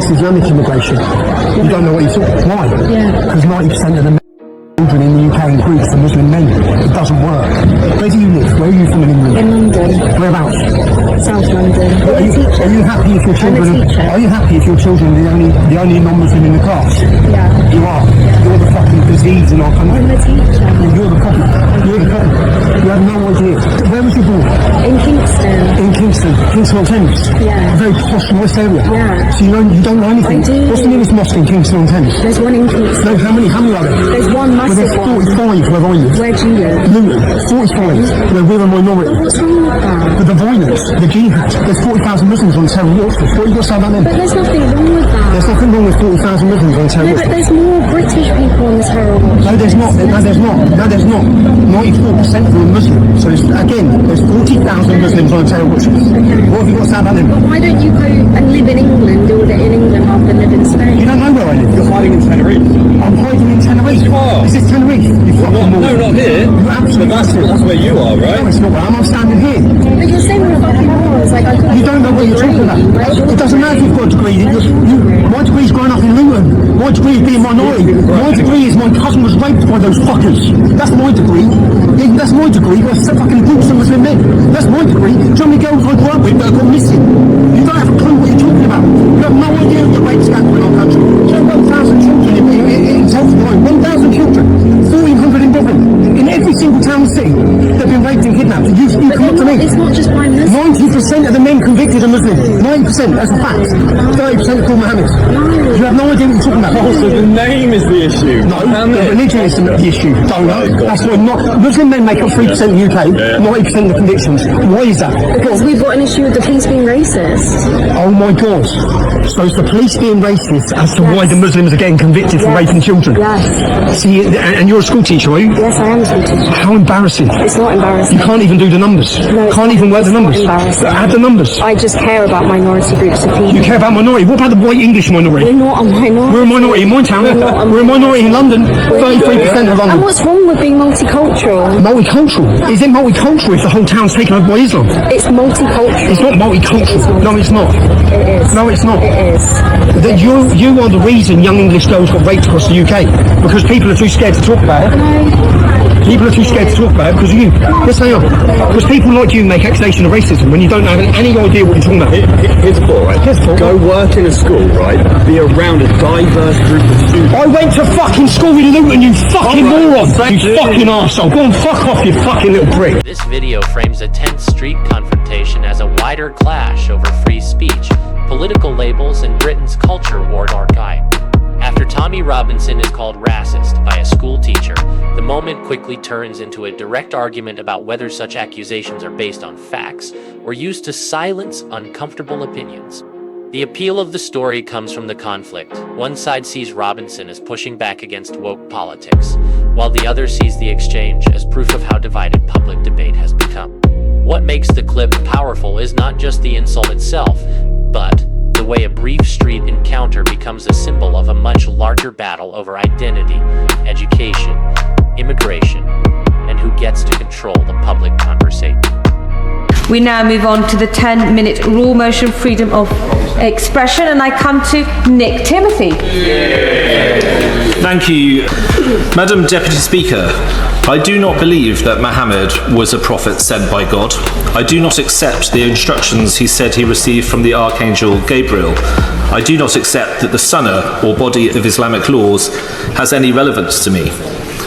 It's Islamic immigration. You don't know what you're talking about. Why? Because 90% of the children in the UK and Greece are Muslim men. It doesn't work. Where do you live? Where are you from in England? In London. Whereabouts? South London. Are you happy if your children? Are you happy if your children are the only non-Muslim in the class? Yeah. You are. You're the fucking disease in our country. I'm the teacher. You're the problem. You're the problem. You have no idea. Where was you born? In Kingston. In Kingston. Kingston-on-Thames. Yeah. A very posh, nice area. Yeah. So you don't know anything. I do. What's the nearest mosque in Kingston-on-Thames? There's one in Kingston. No, how many are there? There's one Well, massive there's one. 45 where I live. Where do you live? Luton, 45, where we're a minority. What's wrong with that? But the violence, the jihad, there's 40,000 Muslims on terror watch list. What have you got to say about them? But there's nothing wrong with that. There's nothing wrong with 40,000 Muslims on terror No, watch but list. there's more British people on the terror watch. No, there's not. No, there's not. No, there's not. 94% of them are Muslim. So again, there's 40,000 Muslims on terror watch list. What have you got to say about them? But why don't you go and live in England, do it in England rather than live in Spain? You don't know where I live. You're hiding in Tenerife. I'm hiding in Tenerife. are. Is this Tenerife? You fucking No, not here. You absolutely But that's where you are, No, right? it's not where I'm standing here. But you're saying we're fucking wars. Like, I couldn't You don't know what you're talking about. It doesn't matter if you've got a degree. My degree's growing up in Luton. My degree is being minority. My degree is my cousin was raped by those fuckers. That's my degree. Yeah, that's my degree. We're fucking groups of Muslim men. That's my degree. Do you know how many girls I grew up with that got missing? You don't have a clue what you're talking about. You have no idea of the rape scandal in our country. So 1,000 children in Telford, 1,000 children, 1,400 in Dublin. In every single town and city, they've been raped and kidnapped. You come up to me. It's not just by Muslims. 90% of the men convicted are Muslim. 90%, that's a fact. 30% are called Mohammeds. You have no idea what you're talking about. Also, the name is the issue. No, the religion is the issue. Don't know. That's why Muslim men make up 3% of the UK, 90% of the convictions. Why is that? Because we've got an issue with the police being racist. Oh my God. So it's the police being racist as to why the Muslims are getting convicted for raping children? Yes. See, and you're a school teacher, are you? Yes, I am a school teacher. How embarrassing. It's not embarrassing. You can't even do the numbers. No, Can't even work the numbers. it's not embarrassing. Add the numbers. I just care about minority groups of people. You care about minority. What about the white English minority? We're not a minority. We're a minority in my town. We're a minority in London. 33% of London. And what's wrong with being multicultural? Multicultural? Is it multicultural if the whole town's taken over by Islam? It's multicultural. It's not multicultural. No, it's not. It is. No, it's not. It is. You are the reason young English girls got raped across the UK. Because people are too scared to talk about it. No. People are too scared to talk about it because of you. Yes, they are. Because people like you make accusation of racism when you don't have any idea what you're talking about. Here's a thought, right? Here's a thought. Go work in a school, right? Be around a diverse group of students. I went to fucking school in Luton, you fucking moron! thank You you. fucking arsehole. Go and fuck off, you fucking little prick. This video frames a tense street confrontation as a wider clash over free speech, political labels, and Britain's culture war archive. After Tommy Robinson is called racist by a school teacher, the moment quickly turns into a direct argument about whether such accusations are based on facts or used to silence uncomfortable opinions. The appeal of the story comes from the conflict. One side sees Robinson as pushing back against woke politics, while the other sees the exchange as proof of how divided public debate has become. What makes the clip powerful is not just the insult itself, but the way a brief street encounter becomes a symbol of a much larger battle over identity, education, immigration, and who gets to control the public conversation. We now move on to the 10-minute rule motion, freedom of expression, and I come to Nick Timothy. Thank you, Madam Deputy Speaker. I do not believe that Muhammad was a prophet sent by God. I do not accept the instructions he said he received from the Archangel Gabriel. I do not accept that the Sunnah, or body of Islamic laws, has any relevance to me.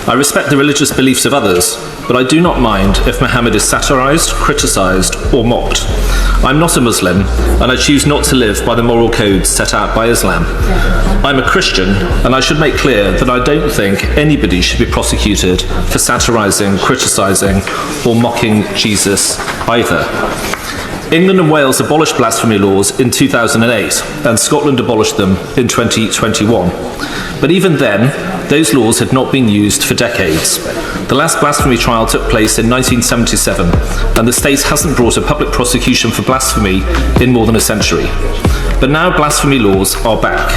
I respect the religious beliefs of others, but I do not mind if Muhammad is satirized, criticized, or mocked. I'm not a Muslim, and I choose not to live by the moral codes set out by Islam. I'm a Christian, and I should make clear that I don't think anybody should be prosecuted for satirizing, criticizing, or mocking Jesus either. England and Wales abolished blasphemy laws in 2008, and Scotland abolished them in 2021. But even then, those laws had not been used for decades. The last blasphemy trial took place in 1977, and the state hasn't brought a public prosecution for blasphemy in more than a century. But now blasphemy laws are back.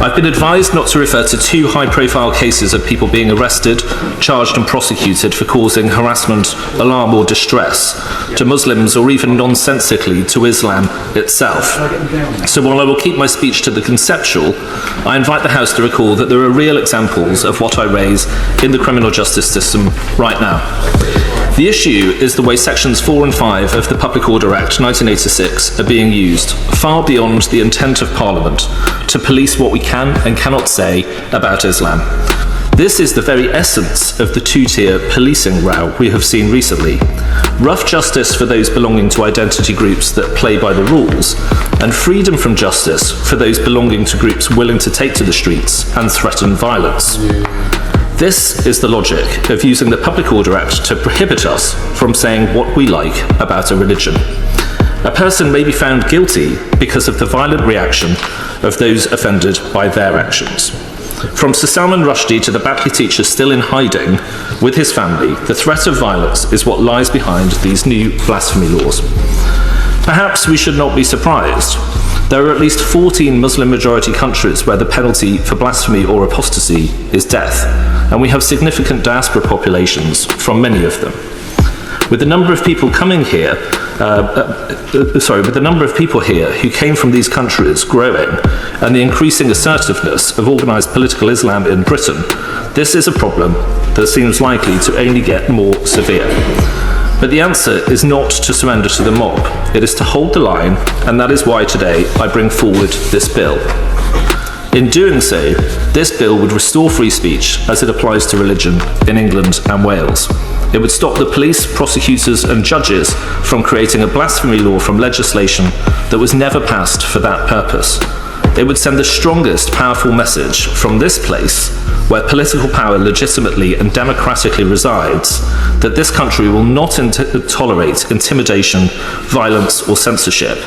I've been advised not to refer to two high-profile cases of people being arrested, charged and prosecuted for causing harassment, alarm or distress to Muslims or even nonsensical nonsensically to Islam itself. So while I will keep my speech to the conceptual, I invite the House to recall that there are real examples of what I raise in the criminal justice system right now. The issue is the way sections 4 and 5 of the Public Order Act 1986 are being used, far beyond the intent of Parliament, to police what we can and cannot say about Islam. This is the very essence of the two-tier policing row we have seen recently. Rough justice for those belonging to identity groups that play by the rules, and freedom from justice for those belonging to groups willing to take to the streets and threaten violence. This is the logic of using the Public Order Act to prohibit us from saying what we like about a religion. A person may be found guilty because of the violent reaction of those offended by their actions. From Sir Salman Rushdie to the Batley teacher still in hiding with his family, the threat of violence is what lies behind these new blasphemy laws. Perhaps we should not be surprised. There are at least 14 Muslim-majority countries where the penalty for blasphemy or apostasy is death, and we have significant diaspora populations from many of them. With the number of people coming here, with the number of people here who came from these countries growing, and the increasing assertiveness of organised political Islam in Britain, this is a problem that seems likely to only get more severe. But the answer is not to surrender to the mob. It is to hold the line, and that is why today I bring forward this bill. In doing so, this bill would restore free speech as it applies to religion in England and Wales. It would stop the police, prosecutors and judges from creating a blasphemy law from legislation that was never passed for that purpose. It would send the strongest powerful message from this place, where political power legitimately and democratically resides, that this country will not tolerate intimidation, violence or censorship,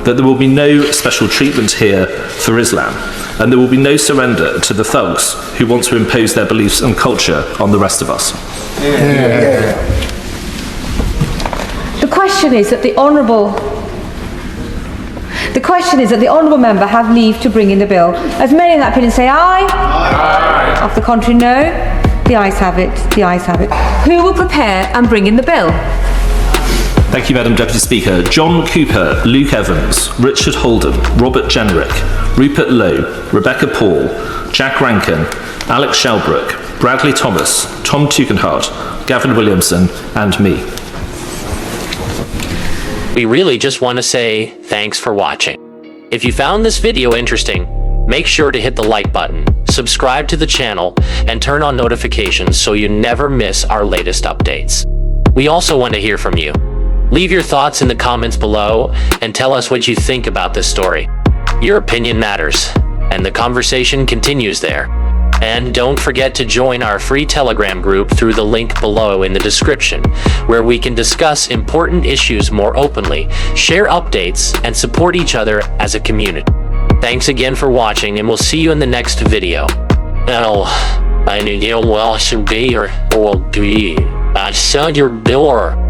that there will be no special treatment here for Islam, and there will be no surrender to the thugs who want to impose their beliefs and culture on the rest of us. The question is that the honourable member have leave to bring in the bill. As many in that opinion say aye. Aye. Of the contrary, no. The ayes have it. The ayes have it. Who will prepare and bring in the bill? Thank you, Madam Deputy Speaker. John Cooper, Luke Evans, Richard Holden, Robert Jenrick, Rupert Lowe, Rebecca Paul, Jack Rankin, Alex Shelbrook, Bradley Thomas, Tom Tugendhat, Gavin Williamson and me. We really just want to say thanks for watching. If you found this video interesting, make sure to hit the like button, subscribe to the channel, and turn on notifications so you never miss our latest updates. We also want to hear from you. Leave your thoughts in the comments below and tell us what you think about this story. Your opinion matters, and the conversation continues there. And don't forget to join our free Telegram group through the link below in the description, where we can discuss important issues more openly, share updates, and support each other as a community. Thanks again for watching, and we'll see you in the next video. I need you well should be or will be. I saw your door.